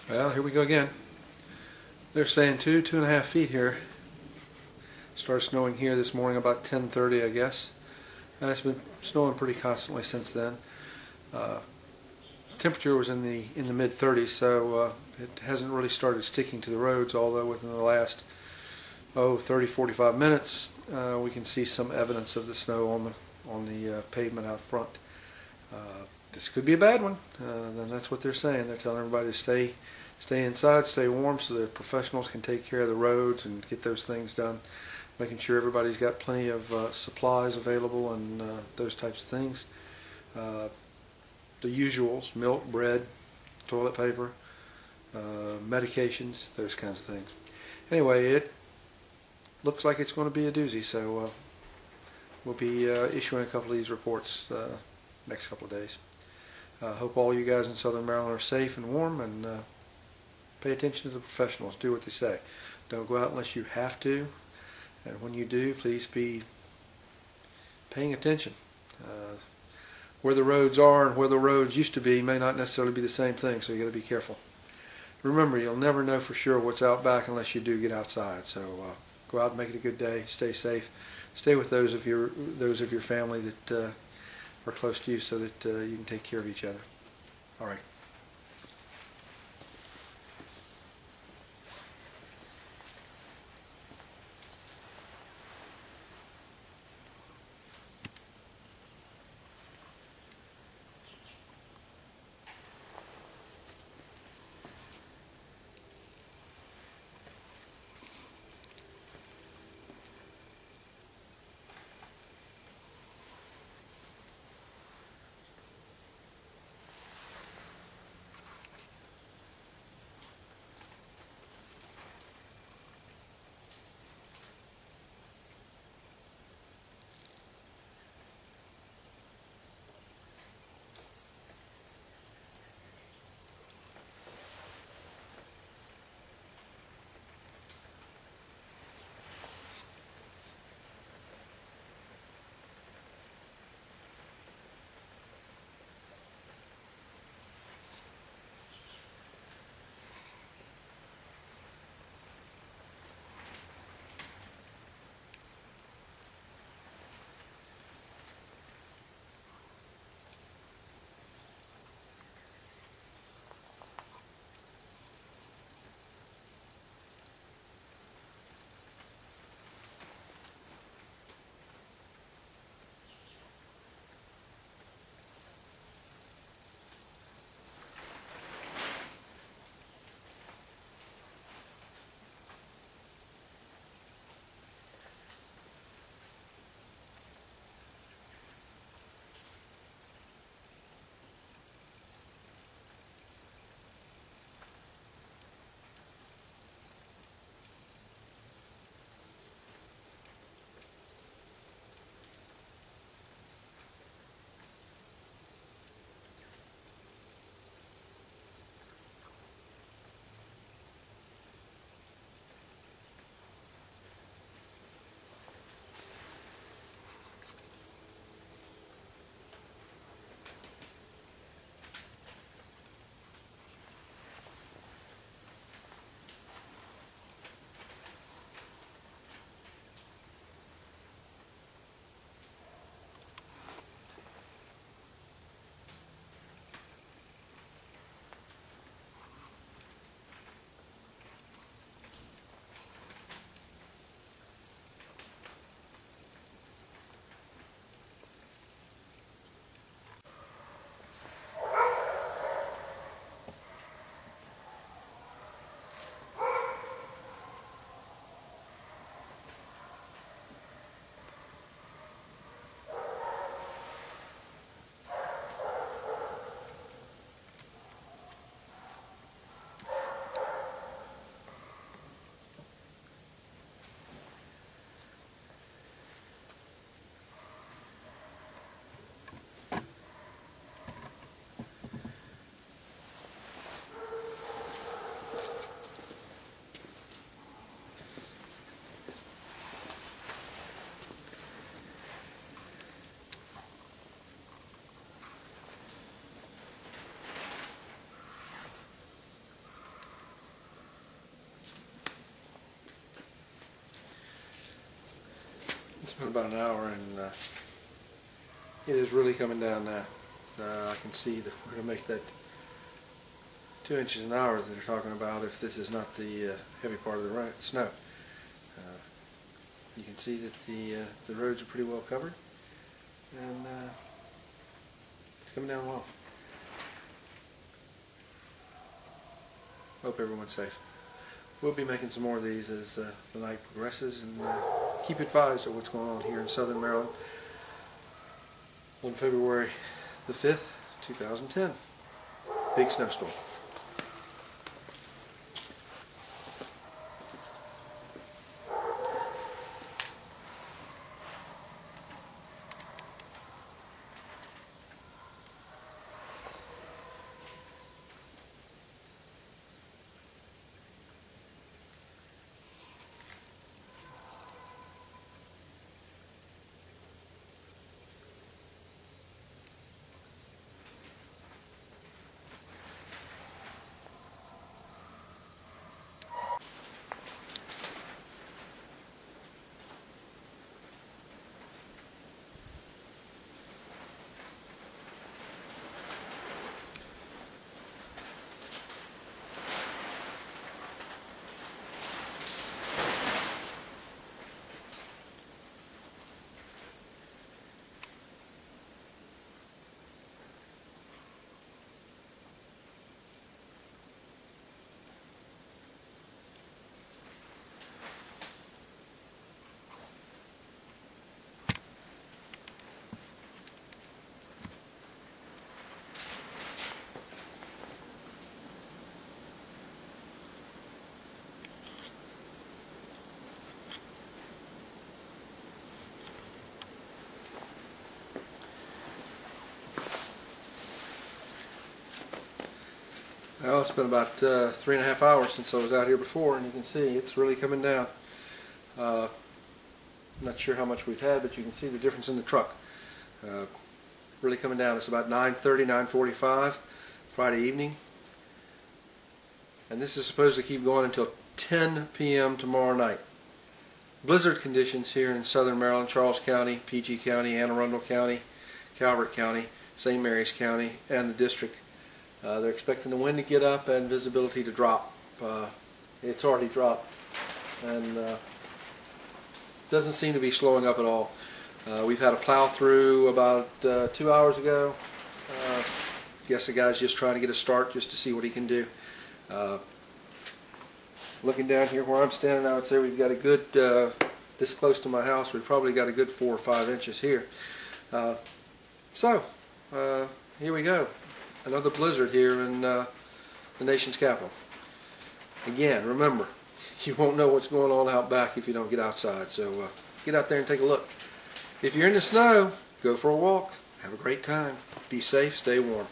Well, here we go again. They're saying 2.5 feet here. Started snowing here this morning about 10:30, I guess. And it's been snowing pretty constantly since then. Temperature was in the mid 30s, so it hasn't really started sticking to the roads. Although within the last 30-45 minutes, we can see some evidence of the snow on the pavement out front. This could be a bad one. Then that's what they're saying. They're telling everybody to stay inside, stay warm, so the professionals can take care of the roads and get those things done. Making sure everybody's got plenty of supplies available and those types of things. The usuals: milk, bread, toilet paper, medications, those kinds of things. Anyway, it looks like it's going to be a doozy, so we'll be issuing a couple of these reports next couple of days. Hope all you guys in Southern Maryland are safe and warm, and pay attention to the professionals. Do what they say. Don't go out unless you have to, and when you do, please be paying attention. Where the roads are and where the roads used to be may not necessarily be the same thing, so you got to be careful. Remember, you'll never know for sure what's out back unless you do get outside. So go out and make it a good day. Stay safe. Stay with those of your family that are close to you, so that you can take care of each other. All right. It's been about an hour, and it is really coming down now. I can see that we're going to make that 2 inches an hour that they're talking about if this is not the heavy part of the snow. You can see that the roads are pretty well covered, and it's coming down well. Hope everyone's safe. We'll be making some more of these as the night progresses, and keep advised of what's going on here in southern Maryland on February the 5th, 2010. Big snowstorm. Well, it's been about 3.5 hours since I was out here before, and you can see it's really coming down. I'm not sure how much we've had, but you can see the difference in the truck. Really coming down. It's about 9:30, 9:45 Friday evening, and this is supposed to keep going until 10 p.m. tomorrow night. Blizzard conditions here in southern Maryland, Charles County, PG County, Anne Arundel County, Calvert County, St. Mary's County, and the district. They're expecting the wind to get up and visibility to drop. It's already dropped, and doesn't seem to be slowing up at all. We've had a plow through about 2 hours ago. Guess the guy's just trying to get a start just to see what he can do. Looking down here where I'm standing, I would say we've got a good, this close to my house, we've probably got a good 4 or 5 inches here. So, here we go. Another blizzard here in the nation's capital. Again, remember, you won't know what's going on out back if you don't get outside. So get out there and take a look. If you're in the snow, go for a walk. Have a great time. Be safe. Stay warm.